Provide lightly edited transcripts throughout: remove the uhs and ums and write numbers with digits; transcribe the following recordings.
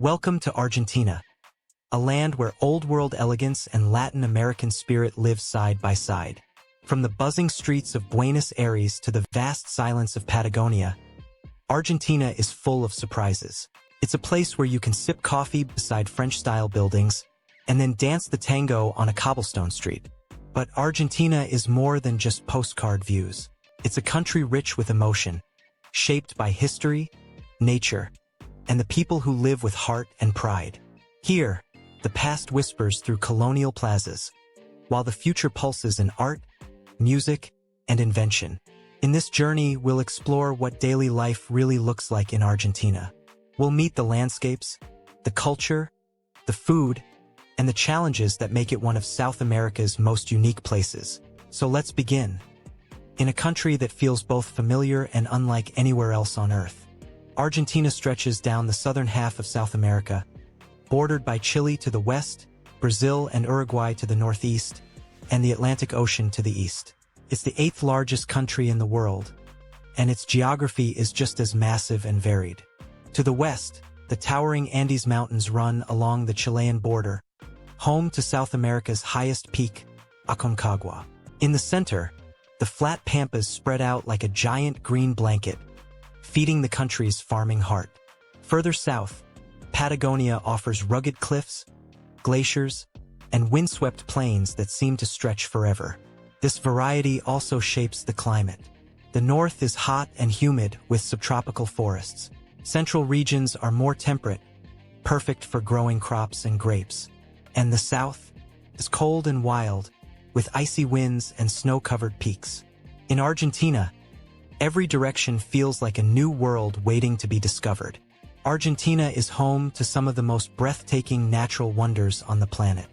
Welcome to Argentina, a land where old-world elegance and Latin American spirit live side by side. From the buzzing streets of Buenos Aires to the vast silence of Patagonia, Argentina is full of surprises. It's a place where you can sip coffee beside French-style buildings and then dance the tango on a cobblestone street. But Argentina is more than just postcard views. It's a country rich with emotion, shaped by history, nature, and the people who live with heart and pride. Here, the past whispers through colonial plazas, while the future pulses in art, music, and invention. In this journey, we'll explore what daily life really looks like in Argentina. We'll meet the landscapes, the culture, the food, and the challenges that make it one of South America's most unique places. So let's begin. In a country that feels both familiar and unlike anywhere else on Earth, Argentina stretches down the southern half of South America, bordered by Chile to the west, Brazil and Uruguay to the northeast, and the Atlantic Ocean to the east. It's the 8th largest country in the world, and its geography is just as massive and varied. To the west, the towering Andes Mountains run along the Chilean border, home to South America's highest peak, Aconcagua. In the center, the flat pampas spread out like a giant green blanket, feeding the country's farming heart. Further south, Patagonia offers rugged cliffs, glaciers, and windswept plains that seem to stretch forever. This variety also shapes the climate. The north is hot and humid with subtropical forests. Central regions are more temperate, perfect for growing crops and grapes. And the south is cold and wild, with icy winds and snow-covered peaks. In Argentina, every direction feels like a new world waiting to be discovered. Argentina is home to some of the most breathtaking natural wonders on the planet.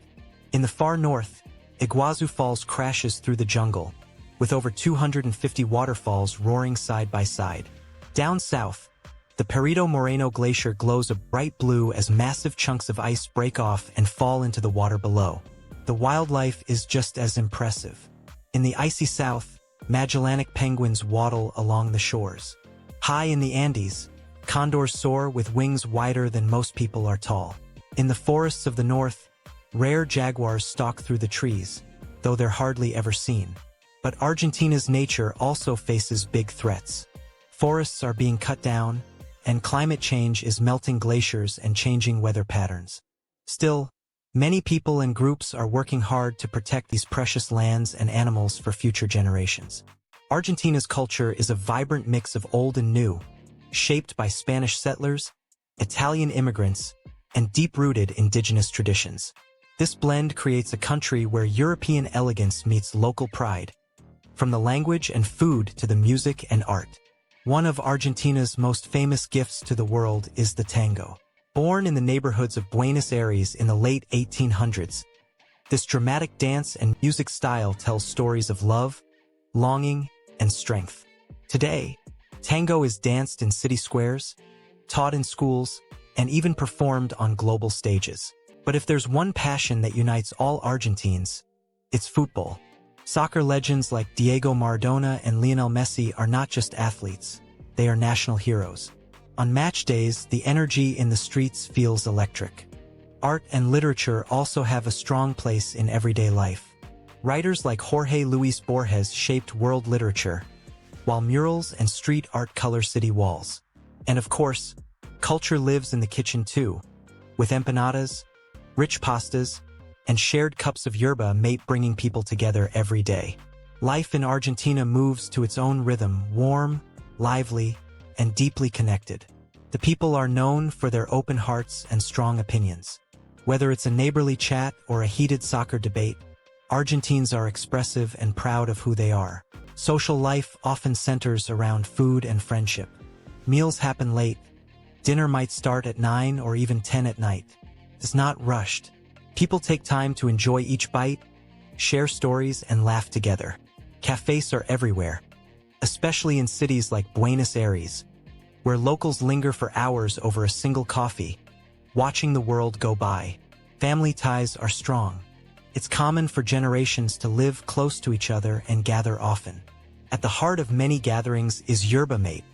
In the far north, Iguazú Falls crashes through the jungle, with over 250 waterfalls roaring side by side. Down south, the Perito Moreno Glacier glows a bright blue as massive chunks of ice break off and fall into the water below. The wildlife is just as impressive. In the icy south, Magellanic penguins waddle along the shores. High in the Andes, condors soar with wings wider than most people are tall. In the forests of the north, rare jaguars stalk through the trees, though they're hardly ever seen. But Argentina's nature also faces big threats. Forests are being cut down, and climate change is melting glaciers and changing weather patterns. Still, many people and groups are working hard to protect these precious lands and animals for future generations. Argentina's culture is a vibrant mix of old and new, shaped by Spanish settlers, Italian immigrants, and deep-rooted indigenous traditions. This blend creates a country where European elegance meets local pride, from the language and food to the music and art. One of Argentina's most famous gifts to the world is the tango. Born in the neighborhoods of Buenos Aires in the late 1800s, this dramatic dance and music style tells stories of love, longing, and strength. Today, tango is danced in city squares, taught in schools, and even performed on global stages. But if there's one passion that unites all Argentines, it's football. Soccer legends like Diego Maradona and Lionel Messi are not just athletes, they are national heroes. On match days, the energy in the streets feels electric. Art and literature also have a strong place in everyday life. Writers like Jorge Luis Borges shaped world literature, while murals and street art color city walls. And of course, culture lives in the kitchen too, with empanadas, rich pastas, and shared cups of yerba mate bringing people together every day. Life in Argentina moves to its own rhythm, warm, lively, and deeply connected. The people are known for their open hearts and strong opinions. Whether it's a neighborly chat or a heated soccer debate, Argentines are expressive and proud of who they are. Social life often centers around food and friendship. Meals happen late. Dinner might start at 9 or even 10 at night. It's not rushed. People take time to enjoy each bite, share stories, and laugh together. Cafés are everywhere, especially in cities like Buenos Aires, where locals linger for hours over a single coffee, watching the world go by. Family ties are strong. It's common for generations to live close to each other and gather often. At the heart of many gatherings is yerba mate,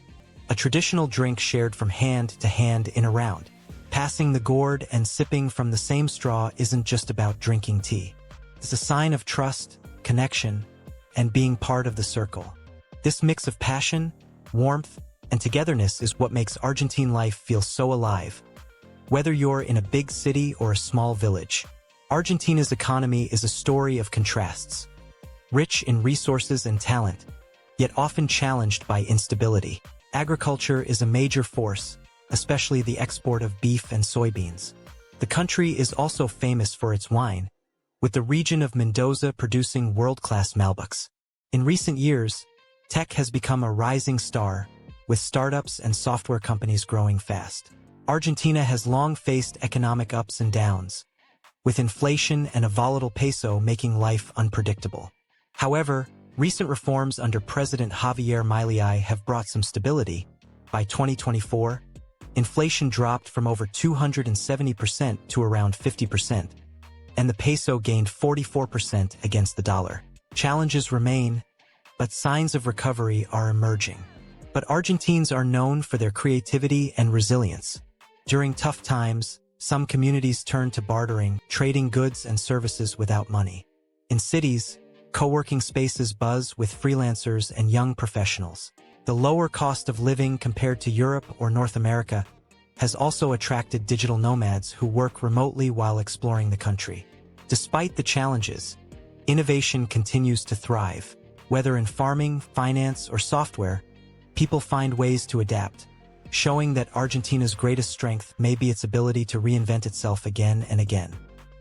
a traditional drink shared from hand to hand in a round. Passing the gourd and sipping from the same straw isn't just about drinking tea. It's a sign of trust, connection, and being part of the circle. This mix of passion, warmth, and togetherness is what makes Argentine life feel so alive. Whether you're in a big city or a small village, Argentina's economy is a story of contrasts. Rich in resources and talent, yet often challenged by instability. Agriculture is a major force, especially the export of beef and soybeans. The country is also famous for its wine, with the region of Mendoza producing world-class Malbecs. In recent years, tech has become a rising star, with startups and software companies growing fast. Argentina has long faced economic ups and downs, with inflation and a volatile peso making life unpredictable. However, recent reforms under President Javier Milei have brought some stability. By 2024, inflation dropped from over 270% to around 50%, and the peso gained 44% against the dollar. Challenges remain, but signs of recovery are emerging. But Argentines are known for their creativity and resilience. During tough times, some communities turn to bartering, trading goods and services without money. In cities, co-working spaces buzz with freelancers and young professionals. The lower cost of living compared to Europe or North America has also attracted digital nomads who work remotely while exploring the country. Despite the challenges, innovation continues to thrive. Whether in farming, finance, or software, people find ways to adapt, showing that Argentina's greatest strength may be its ability to reinvent itself again and again.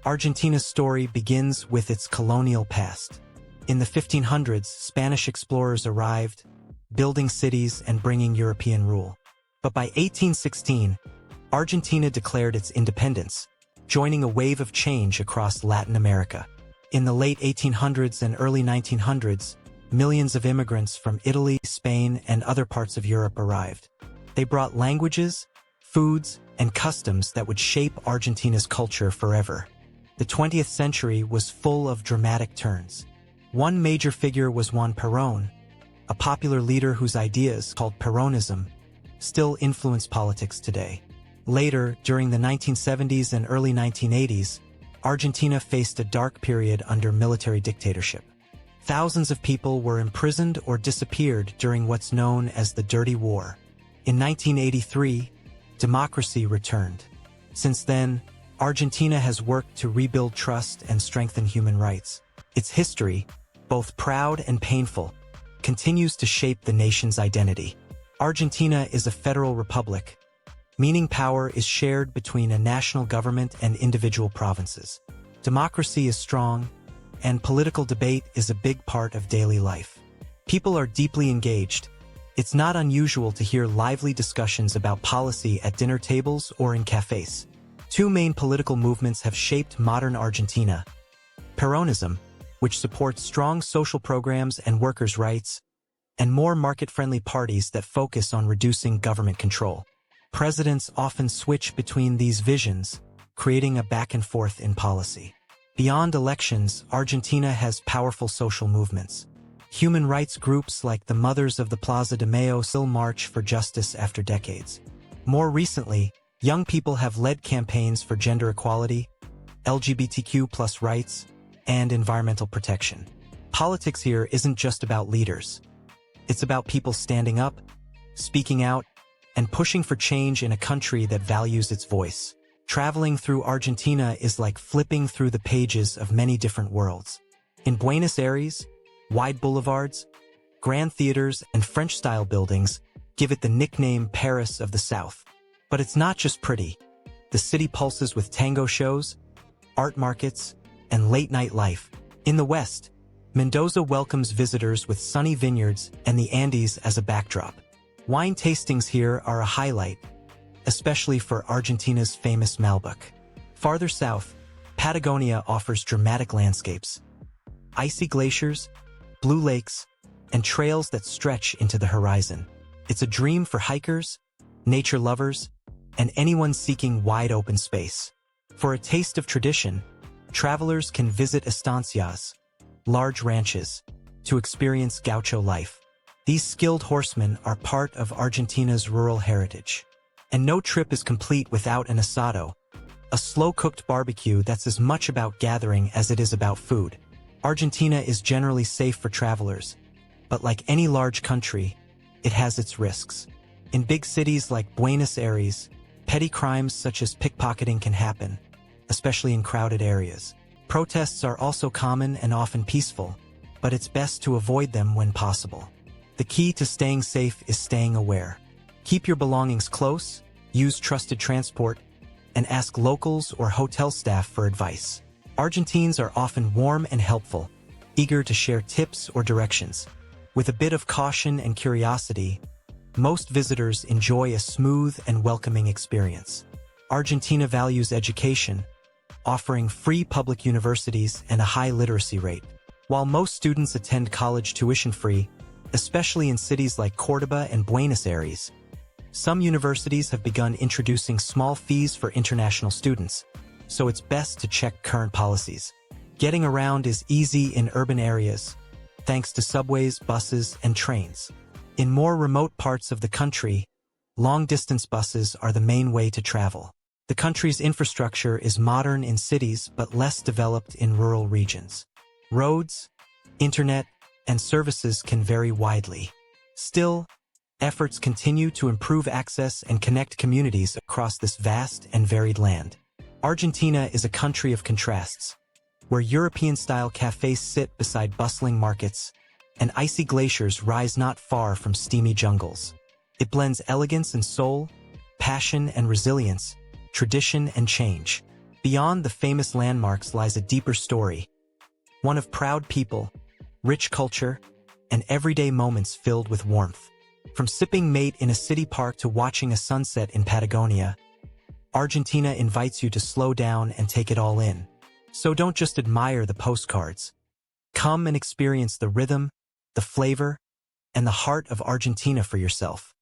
Argentina's story begins with its colonial past. In the 1500s, Spanish explorers arrived, building cities and bringing European rule. But by 1816, Argentina declared its independence, joining a wave of change across Latin America. In the late 1800s and early 1900s, millions of immigrants from Italy, Spain, and other parts of Europe arrived. They brought languages, foods, and customs that would shape Argentina's culture forever. The 20th century was full of dramatic turns. One major figure was Juan Perón, a popular leader whose ideas, called Peronism, still influence politics today. Later, during the 1970s and early 1980s, Argentina faced a dark period under military dictatorship. Thousands of people were imprisoned or disappeared during what's known as the Dirty War. In 1983, democracy returned. Since then, Argentina has worked to rebuild trust and strengthen human rights. Its history, both proud and painful, continues to shape the nation's identity. Argentina is a federal republic, meaning power is shared between a national government and individual provinces. Democracy is strong, and political debate is a big part of daily life. People are deeply engaged. It's not unusual to hear lively discussions about policy at dinner tables or in cafés. Two main political movements have shaped modern Argentina: Peronism, which supports strong social programs and workers' rights, and more market-friendly parties that focus on reducing government control. Presidents often switch between these visions, creating a back and forth in policy. Beyond elections, Argentina has powerful social movements. Human rights groups like the Mothers of the Plaza de Mayo still march for justice after decades. More recently, young people have led campaigns for gender equality, LGBTQ+ rights, and environmental protection. Politics here isn't just about leaders. It's about people standing up, speaking out, and pushing for change in a country that values its voice. Traveling through Argentina is like flipping through the pages of many different worlds. In Buenos Aires, wide boulevards, grand theaters, and French-style buildings give it the nickname Paris of the South. But it's not just pretty. The city pulses with tango shows, art markets, and late-night life. In the West, Mendoza welcomes visitors with sunny vineyards and the Andes as a backdrop. Wine tastings here are a highlight, especially for Argentina's famous Malbec. Farther south, Patagonia offers dramatic landscapes: icy glaciers, blue lakes, and trails that stretch into the horizon. It's a dream for hikers, nature lovers, and anyone seeking wide-open space. For a taste of tradition, travelers can visit estancias, large ranches, to experience gaucho life. These skilled horsemen are part of Argentina's rural heritage. And no trip is complete without an asado, a slow-cooked barbecue that's as much about gathering as it is about food. Argentina is generally safe for travelers, but like any large country, it has its risks. In big cities like Buenos Aires, petty crimes such as pickpocketing can happen, especially in crowded areas. Protests are also common and often peaceful, but it's best to avoid them when possible. The key to staying safe is staying aware. Keep your belongings close, use trusted transport, and ask locals or hotel staff for advice. Argentines are often warm and helpful, eager to share tips or directions. With a bit of caution and curiosity, most visitors enjoy a smooth and welcoming experience. Argentina values education, offering free public universities and a high literacy rate. While most students attend college tuition-free, especially in cities like Córdoba and Buenos Aires, some universities have begun introducing small fees for international students, so it's best to check current policies. Getting around is easy in urban areas, thanks to subways, buses, and trains. In more remote parts of the country, long-distance buses are the main way to travel. The country's infrastructure is modern in cities but less developed in rural regions. Roads, internet, and services can vary widely. Still, efforts continue to improve access and connect communities across this vast and varied land. Argentina is a country of contrasts, where European-style cafés sit beside bustling markets, and icy glaciers rise not far from steamy jungles. It blends elegance and soul, passion and resilience, tradition and change. Beyond the famous landmarks lies a deeper story, one of proud people, rich culture, and everyday moments filled with warmth. From sipping mate in a city park to watching a sunset in Patagonia, Argentina invites you to slow down and take it all in. So don't just admire the postcards. Come and experience the rhythm, the flavor, and the heart of Argentina for yourself.